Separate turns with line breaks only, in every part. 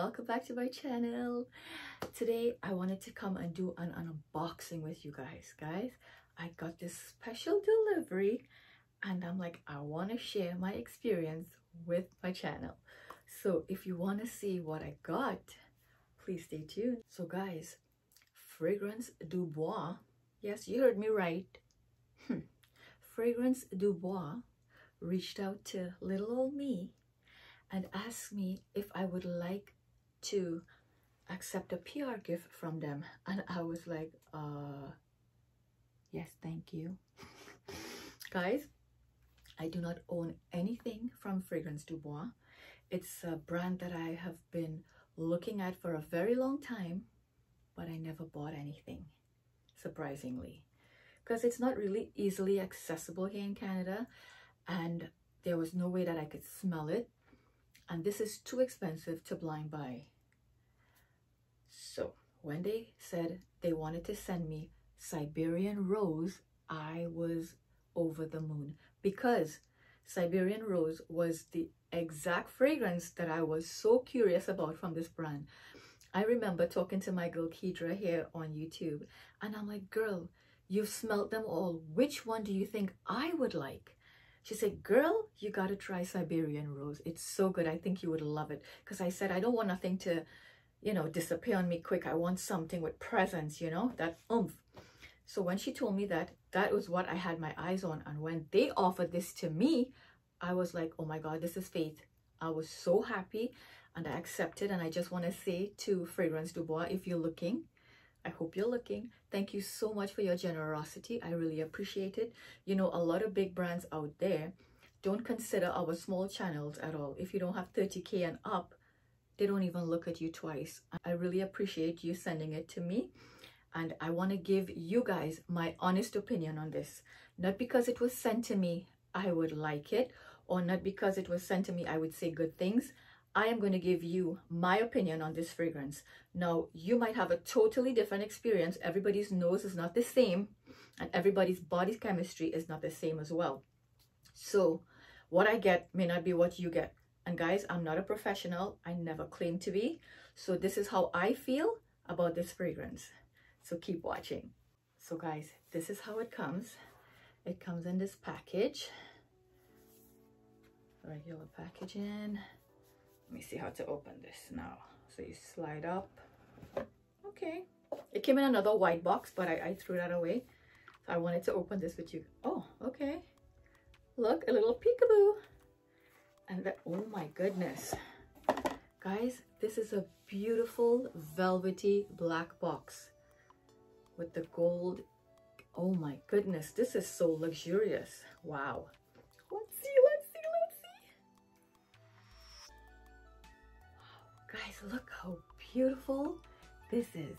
welcome back to my channel. Today I wanted to come and do an unboxing with you guys. I got this special delivery and I'm like, I want to share my experience with my channel. So if you want to see what I got, please stay tuned. So guys, Fragrance du Bois, yes, you heard me right. Fragrance du Bois reached out to little old me and asked me if I would like to accept a PR gift from them. And I was like, yes, thank you. Guys, I do not own anything from Fragrance du Bois. It's a brand that I have been looking at for a very long time, but I never bought anything, surprisingly, because it's not really easily accessible here in Canada, and there was no way that I could smell it, and this is too expensive to blind buy. So when they said they wanted to send me Siberian Rose, I was over the moon, because Siberian Rose was the exact fragrance that I was so curious about from this brand. I remember talking to my girl Kedra here on YouTube, and I'm like, girl, you've smelled them all. Which one do you think I would like? She said, girl, you got to try Siberian Rose. It's so good. I think you would love it. Because I said, I don't want nothing to, you know, disappear on me quick. I want something with presence, you know, that oomph. So when she told me that, that was what I had my eyes on. And when they offered this to me, I was like, oh my God, this is fate. I was so happy and I accepted. And I just want to say to Fragrance du Bois, if you're looking, I hope you're looking. Thank you so much for your generosity. I really appreciate it. You know, a lot of big brands out there don't consider our small channels at all. If you don't have 30K and up, they don't even look at you twice. I really appreciate you sending it to me. And I want to give you guys my honest opinion on this. Not because it was sent to me, I would like it, or not because it was sent to me, I would say good things. I am going to give you my opinion on this fragrance. Now, you might have a totally different experience. Everybody's nose is not the same, and everybody's body chemistry is not the same as well. So what I get may not be what you get. And guys, I'm not a professional. I never claimed to be. So this is how I feel about this fragrance. So keep watching. So guys, this is how it comes. It comes in this package. Regular packaging. Let me see how to open this now. So you slide up. Okay. It came in another white box, but I threw that away. So I wanted to open this with you. Oh, okay. Look, a little peekaboo. And oh my goodness. Guys, this is a beautiful velvety black box with the gold. Oh my goodness, this is so luxurious. Wow. Let's see. Guys, look how beautiful this is.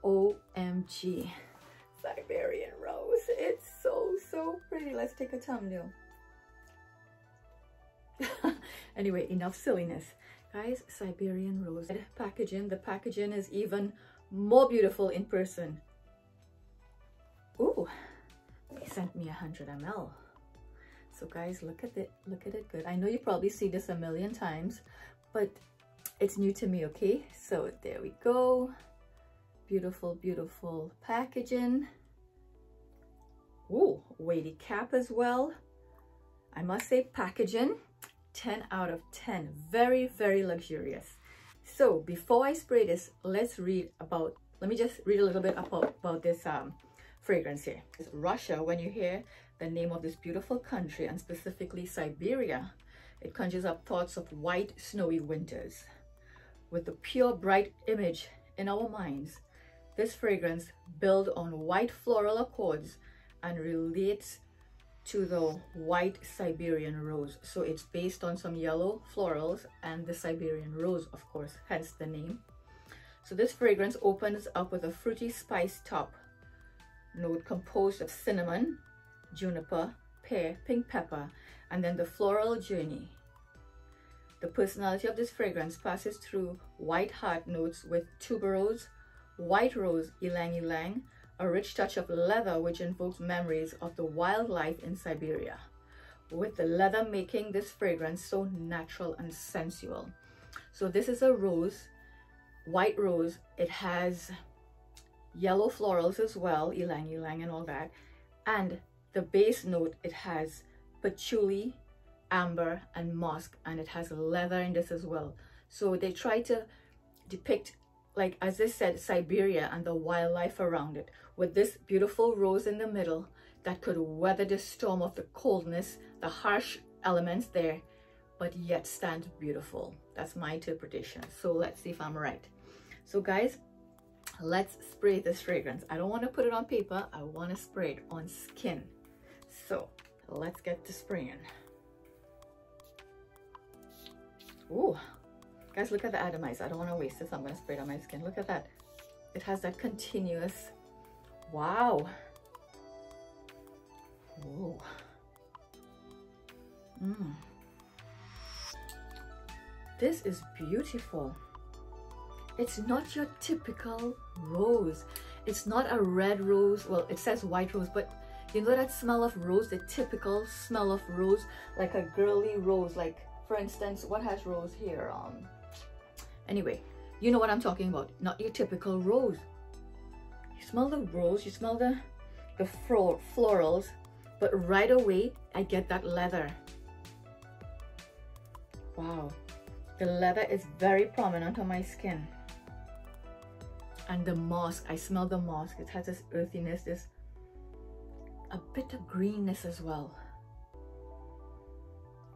OMG. Siberian Rose. It's so pretty. Let's take a thumbnail. Anyway, enough silliness. Guys, Siberian Rose. Packaging. The packaging is even more beautiful in person. Ooh, they sent me 100 ml. So guys, look at it good. I know you probably see this a million times, but it's new to me, okay? So there we go. Beautiful, beautiful packaging. Ooh, weighty cap as well. I must say, packaging 10 out of 10. Very, very luxurious. So before I spray this, let me just read a little bit about this fragrance here. It's Russia. When you hear the name of this beautiful country, and specifically Siberia, it conjures up thoughts of white, snowy winters. With the pure, bright image in our minds, this fragrance builds on white floral accords and relates to the white Siberian rose. So it's based on some yellow florals and the Siberian rose, of course, hence the name. So this fragrance opens up with a fruity spice top note composed of cinnamon, juniper, pear, pink pepper, and then the floral journey. The personality of this fragrance passes through white heart notes with tuberose, white rose, ylang ylang, a rich touch of leather which invokes memories of the wildlife in Siberia, with the leather making this fragrance so natural and sensual. So this is a rose, white rose. It has yellow florals as well, ylang ylang and all that. And the base note, it has patchouli, amber and musk, and it has leather in this as well. So they try to depict, like as they said, Siberia and the wildlife around it, with this beautiful rose in the middle that could weather the storm of the coldness, the harsh elements there, but yet stands beautiful. That's my interpretation. So let's see if I'm right. So guys, let's spray this fragrance. I don't want to put it on paper, I want to spray it on skin. So let's get to spraying. Ooh, guys, look at the atomizer. I don't want to waste this. I'm going to spray it on my skin. Look at that. It has that continuous, wow. Whoa. This is beautiful. It's not your typical rose. It's not a red rose. Well, it says white rose, but you know that smell of rose, the typical smell of rose, like a girly rose. Like, for instance, what has rose here? Anyway, you know what I'm talking about. Not your typical rose. You smell the rose, you smell the florals, but right away I get that leather. Wow, the leather is very prominent on my skin. And the musk, I smell the musk. It has this earthiness, this a bit of greenness as well.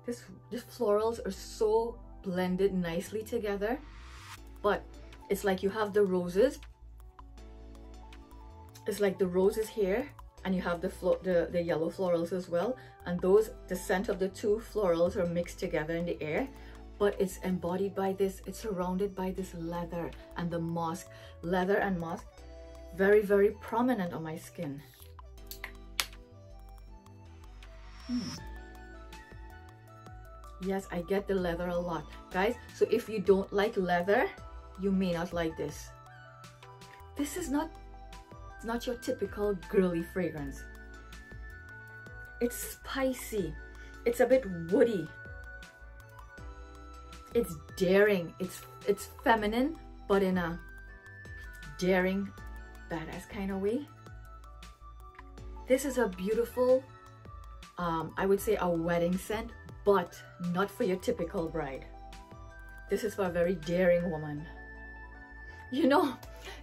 These florals are so blended nicely together, but it's like you have the roses. It's like the roses here, and you have the yellow florals as well, and those, the scent of the two florals are mixed together in the air, but it's embodied by this, it's surrounded by this leather and the musk. Leather and musk, very, very prominent on my skin. Yes, I get the leather a lot, guys. So if you don't like leather, you may not like this. This is not, it's not your typical girly fragrance. It's spicy, it's a bit woody, it's daring, it's feminine, but in a daring, badass kind of way. This is a beautiful, I would say a wedding scent, but not for your typical bride. This is for a very daring woman. You know,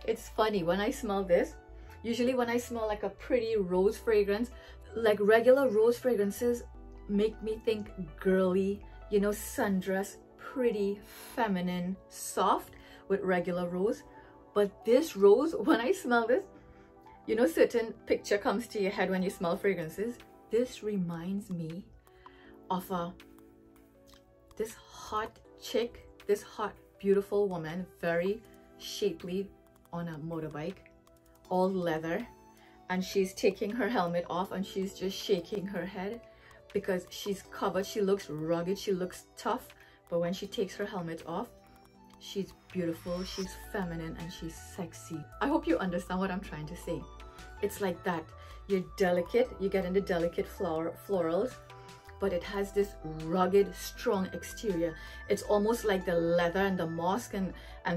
it's funny, when I smell this, usually when I smell like a pretty rose fragrance, like regular rose fragrances make me think girly, you know, sundress, pretty, feminine, soft with regular rose. But this rose, when I smell this, you know, certain picture comes to your head when you smell fragrances. This reminds me of this hot chick, this hot, beautiful woman, very shapely, on a motorbike, all leather, and she's taking her helmet off and she's just shaking her head because she's covered. She looks rugged, she looks tough, but when she takes her helmet off, she's beautiful, she's feminine, and she's sexy. I hope you understand what I'm trying to say. It's like that. You're delicate, you get into delicate florals, but it has this rugged, strong exterior. It's almost like the leather and the musk and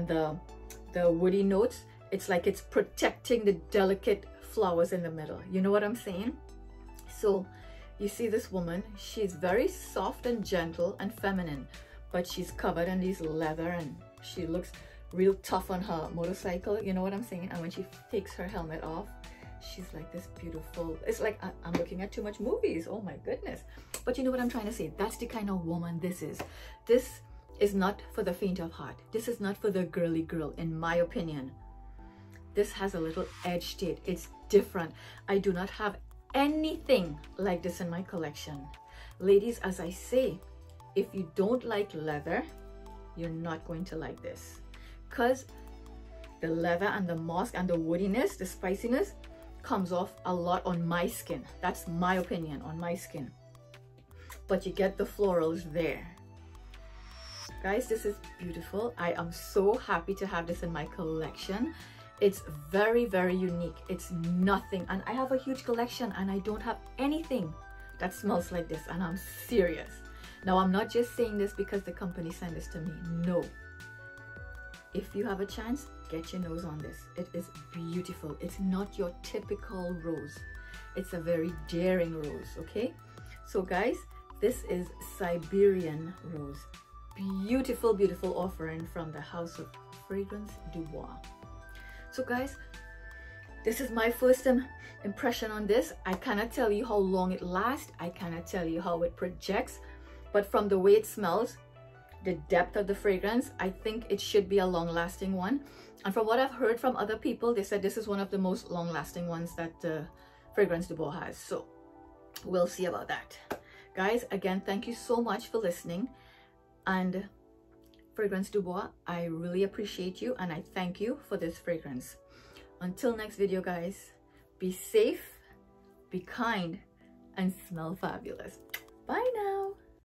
the woody notes. It's like it's protecting the delicate flowers in the middle. You know what I'm saying? So you see this woman, she's very soft and gentle and feminine, but she's covered in these leather and she looks real tough on her motorcycle. You know what I'm saying? And when she takes her helmet off, she's like this beautiful, it's like I'm looking at too much movies, oh my goodness. But you know what I'm trying to say? That's the kind of woman this is. This is not for the faint of heart. This is not for the girly girl, in my opinion. This has a little edge to it. It's different. I do not have anything like this in my collection. Ladies, as I say, if you don't like leather, you're not going to like this, because the leather and the musk and the woodiness, the spiciness comes off a lot on my skin. That's my opinion, on my skin. But you get the florals there. Guys, this is beautiful. I am so happy to have this in my collection. It's very, very unique. It's nothing, and I have a huge collection and I don't have anything that smells like this, and I'm serious. Now, I'm not just saying this because the company sent this to me. No, if you have a chance, get your nose on this. It is beautiful. It's not your typical rose. It's a very daring rose, okay? So guys, this is Siberian Rose. Beautiful, beautiful offering from the House of Fragrance du Bois. So guys, this is my first impression on this. I cannot tell you how long it lasts. I cannot tell you how it projects, but from the way it smells, the depth of the fragrance, I think it should be a long-lasting one. And from what I've heard from other people, they said this is one of the most long-lasting ones that Fragrance du Bois has. So we'll see about that. Guys, again, thank you so much for listening. And Fragrance du Bois, I really appreciate you and I thank you for this fragrance. Until next video, guys, be safe, be kind, and smell fabulous. Bye now.